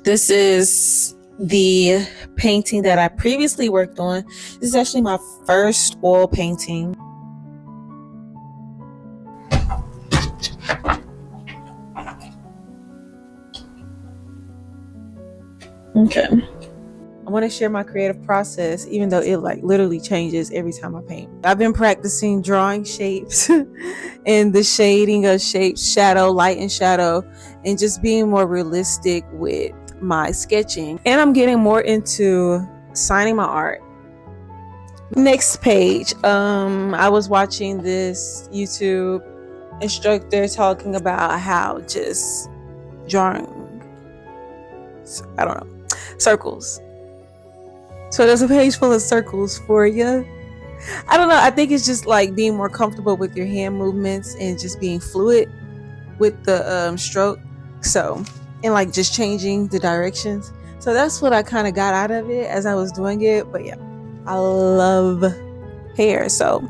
This is the painting that I previously worked on. This is actually my first oil painting. Okay. I want to share my creative process, even though it literally changes every time I paint. I've been practicing drawing shapes and the shading of shapes, shadow, light and shadow, and just being more realistic with my sketching. And I'm getting more into signing my art. Next page. I was watching this YouTube instructor talking about how just drawing, I don't know, circles. So there's a page full of circles for you. I don't know. I think it's just like being more comfortable with your hand movements and just being fluid with the stroke. So, and like just changing the directions. So that's what I kind of got out of it as I was doing it. But yeah, I love hair. So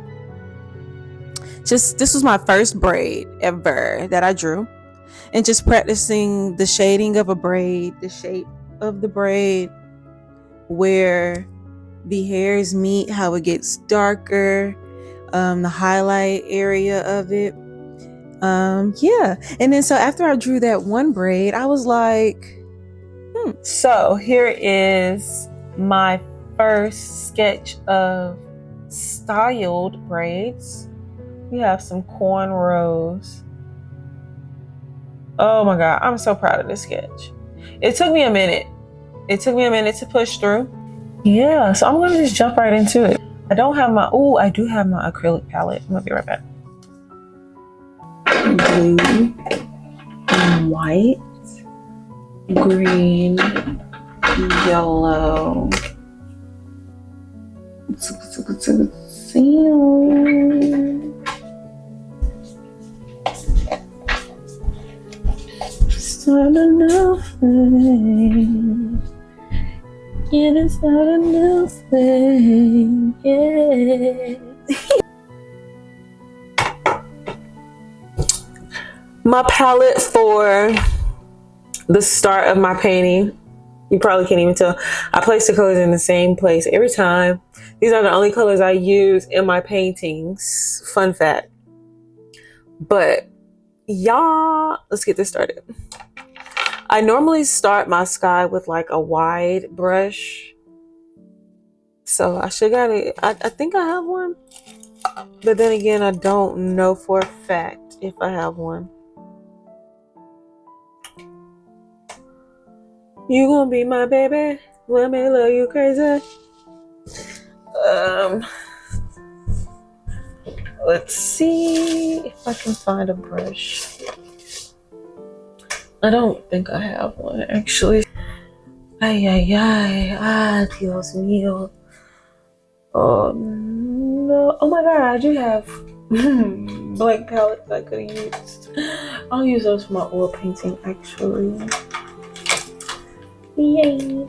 this was my first braid ever that I drew. And just practicing the shading of a braid, the shape of the braid, where the hairs meet, how it gets darker, the highlight area of it. Yeah. And then so after I drew that one braid, I was like, So here is my first sketch of styled braids. We have some cornrows. Oh my God, I'm so proud of this sketch. It took me a minute. To push through. Yeah, so I'm gonna just jump right into it. I do have my acrylic palette. I'm gonna be right back. Blue, white, green, yellow. Start a new thing. Yeah, it's not a new thing. Yeah. My palette for the start of my painting, you probably can't even tell. I place the colors in the same place every time. These are the only colors I use in my paintings. Fun fact. But y'all, let's get this started. I normally start my sky with like a wide brush. So I should got it. I think I have one. But then again, I don't know for a fact if I have one. You gonna be my baby? Let me love you crazy. Let's see if I can find a brush. I don't think I have one, actually. Ay, Dios mío. Oh, no. Oh my God, I do have blank palettes I could have used. I'll use those for my oil painting, actually. Yay.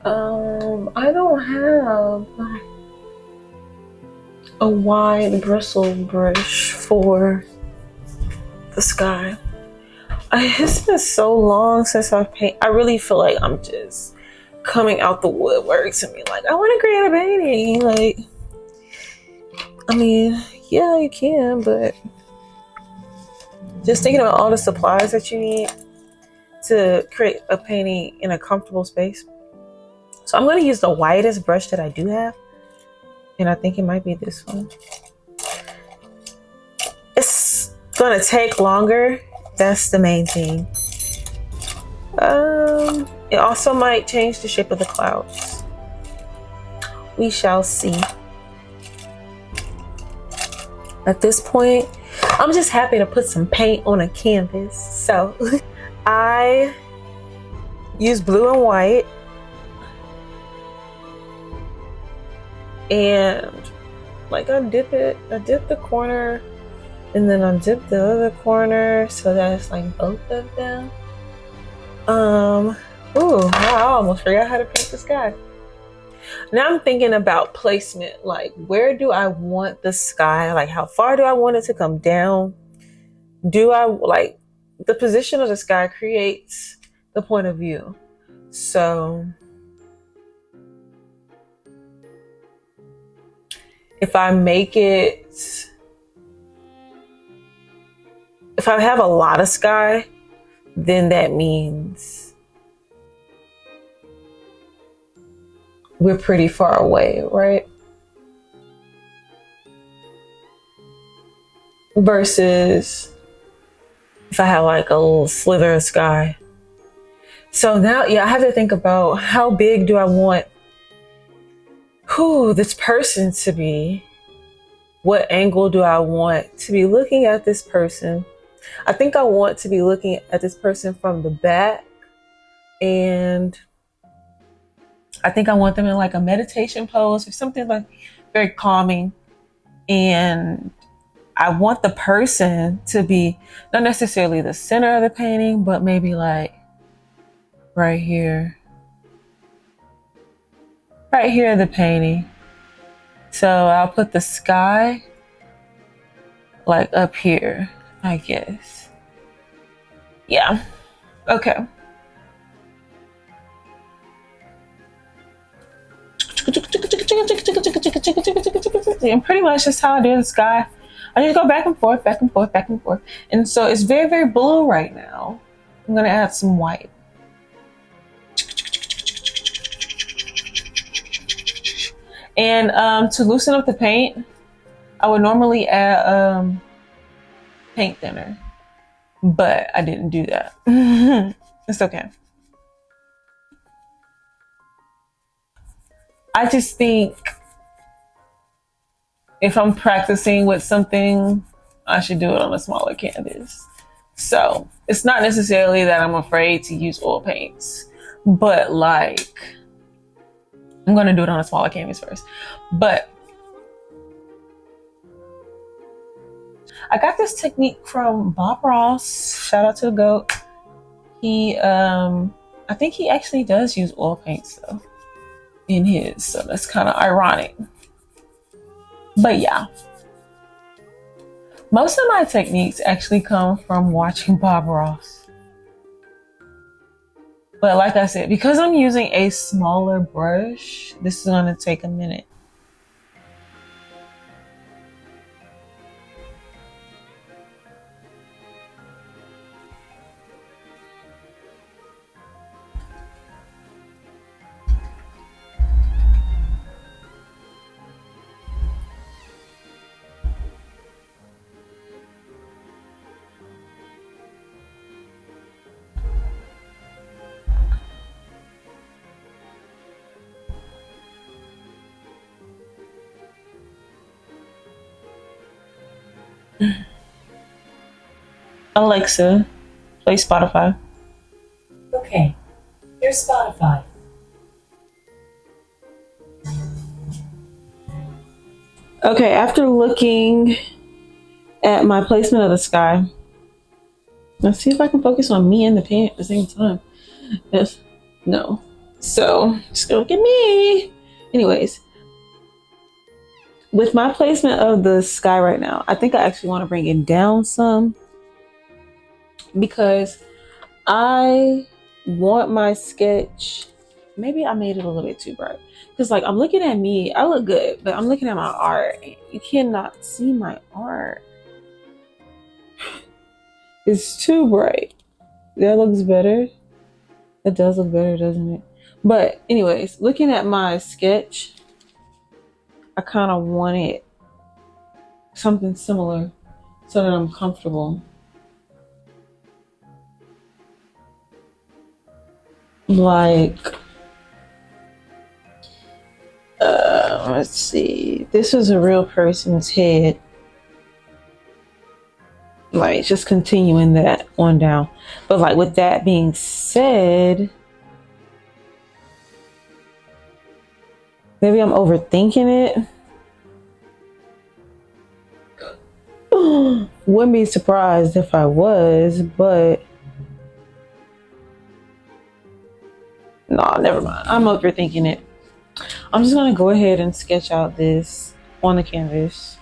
I don't have a wide bristle brush for the sky. It's been so long since I've painted. I really feel like I'm just coming out the woodworks and be like, I want to create a painting. Like, I mean, yeah, you can, but just thinking about all the supplies that you need to create a painting in a comfortable space. So I'm going to use the widest brush that I do have. And I think it might be this one. It's going to take longer. That's the main thing. It also might change the shape of the clouds. We shall see. At this point, I'm just happy to put some paint on a canvas. So I use blue and white. And like I dip the corner and then undip the other corner so that it's like both of them. I almost forgot how to paint the sky. Now I'm thinking about placement, like where do I want the sky? Like how far do I want it to come down? Do I like the position of the sky creates the point of view. So if I have a lot of sky, then that means we're pretty far away, right? Versus if I have like a little slither of sky. So now, yeah, I have to think about how big do I want this person to be? What angle do I want to be looking at this person? I think I want to be looking at this person from the back, and I think I want them in like a meditation pose or something like very calming. And I want the person to be not necessarily the center of the painting, but maybe like right here in the painting. So I'll put the sky like up here, I guess. Yeah. Okay. And pretty much that's how I do the sky. I just go back and forth, back and forth, back and forth. And so it's very, very blue right now. I'm gonna add some white. And to loosen up the paint, I would normally add paint thinner, but I didn't do that. It's okay. I just think if I'm practicing with something, I should do it on a smaller canvas. So it's not necessarily that I'm afraid to use oil paints, but like I'm gonna do it on a smaller canvas first. But I got this technique from Bob Ross. Shout out to the GOAT. He, I think he actually does use oil paints though in his, so that's kind of ironic. But yeah, most of my techniques actually come from watching Bob Ross. But like I said, because I'm using a smaller brush, this is going to take a minute. Alexa, play Spotify. Okay, here's Spotify. Okay, after looking at my placement of the sky, let's see if I can focus on me and the paint at the same time. Yes, no. So just go look at me. Anyways, with my placement of the sky right now, I think I actually want to bring it down some because I want my sketch. Maybe I made it a little bit too bright because like I'm looking at me, I look good, but I'm looking at my art. You cannot see my art. It's too bright. That looks better. It does look better, doesn't it? But anyways, looking at my sketch, I kind of wanted something similar so that I'm comfortable. Like, let's see. This was a real person's head. Like, just continuing that on down. But like, with that being said, maybe I'm overthinking it. Wouldn't be surprised if I was, but no, never mind. I'm overthinking it. I'm just gonna go ahead and sketch out this on the canvas.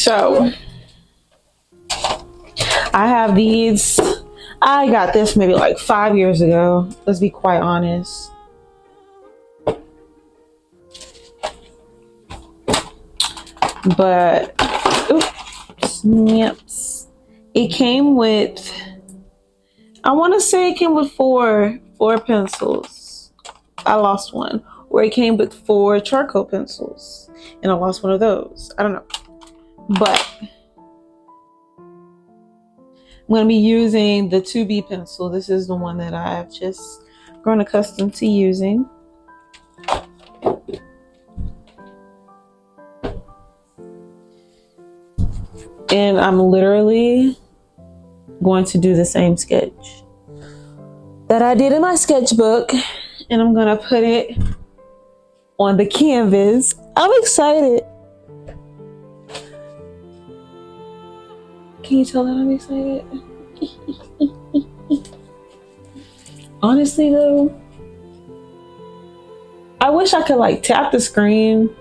So I have these. I got this maybe like 5 years ago. Let's be quite honest. But snaps. It came with, I want to say it came with four pencils. I lost one. Or it came with 4 charcoal pencils, and I lost one of those. I don't know. But I'm going to be using the 2B pencil. This is the one that I've just grown accustomed to using. And I'm literally going to do the same sketch that I did in my sketchbook, and I'm going to put it on the canvas. I'm excited. Can you tell that I'm excited? Honestly though, I wish I could like tap the screen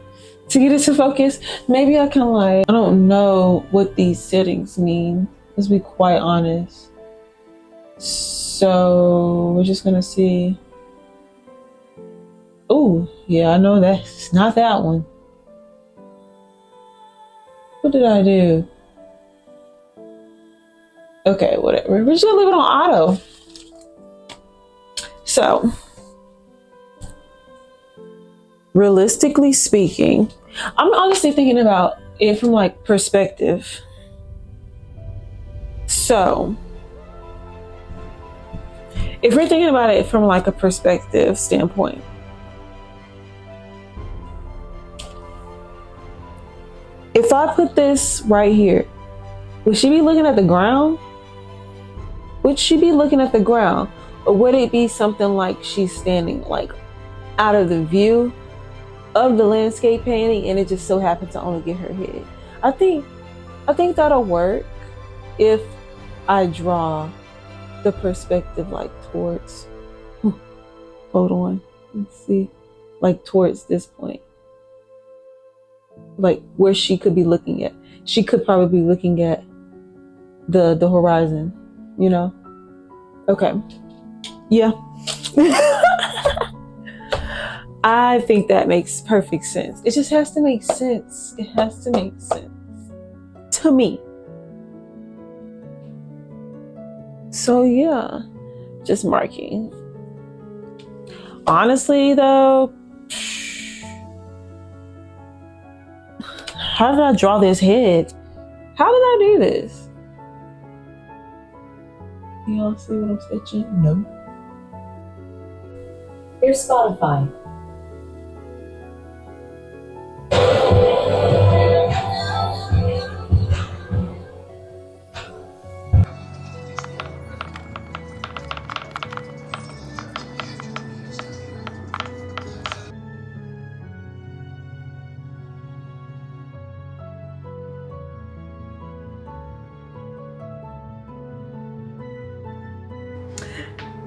to get it to focus. Maybe I can like, I don't know what these settings mean. Let's be quite honest. So we're just gonna see. Oh yeah, I know that's not that one. What did I do? Okay, whatever. We're just gonna leave it on auto. So, realistically speaking, I'm honestly thinking about it from like perspective. So, if we're thinking about it from like a perspective standpoint, if I put this right here, would she be looking at the ground? Would she be looking at the ground? Or would it be something like she's standing like out of the view of the landscape painting, and it just so happened to only get her head? I think that'll work if I draw the perspective like towards, hold on, let's see, like towards this point, like where she could be looking at. She could probably be looking at the horizon, you know? Okay. Yeah. I think that makes perfect sense. It just has to make sense. It has to make sense to me. So yeah, just marking. Honestly though, how did I draw this head? How did I do this? Y'all see what I'm sketching? No. Here's Spotify.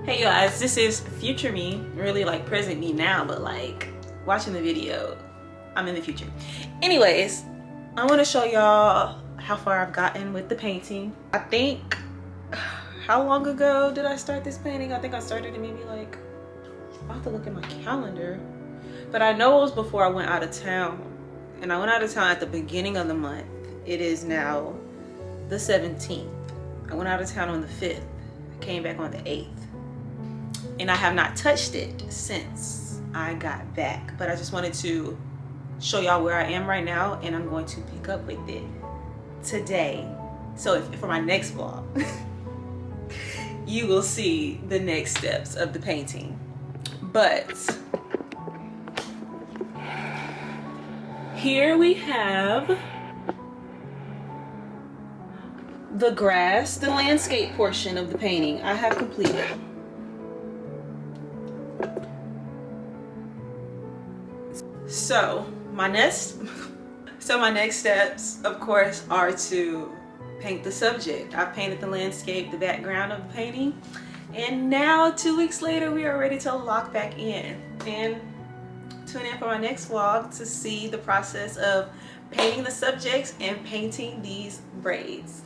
Hey guys, this is future me, really like present me now, but like watching the video, I'm in the future. Anyways, I want to show y'all how far I've gotten with the painting. I think, how long ago did I start this painting? I think I started it maybe like, I'll have to look at my calendar, but I know it was before I went out of town, and I went out of town at the beginning of the month. It is now the 17th. I went out of town on the 5th. I came back on the 8th. And I have not touched it since I got back. But I just wanted to show y'all where I am right now, and I'm going to pick up with it today. So for my next vlog, you will see the next steps of the painting. But here we have the grass, the landscape portion of the painting I have completed. So my next steps, of course, are to paint the subject. I've painted the landscape, the background of the painting, and now 2 weeks later we are ready to lock back in. And tune in for my next vlog to see the process of painting the subjects and painting these braids.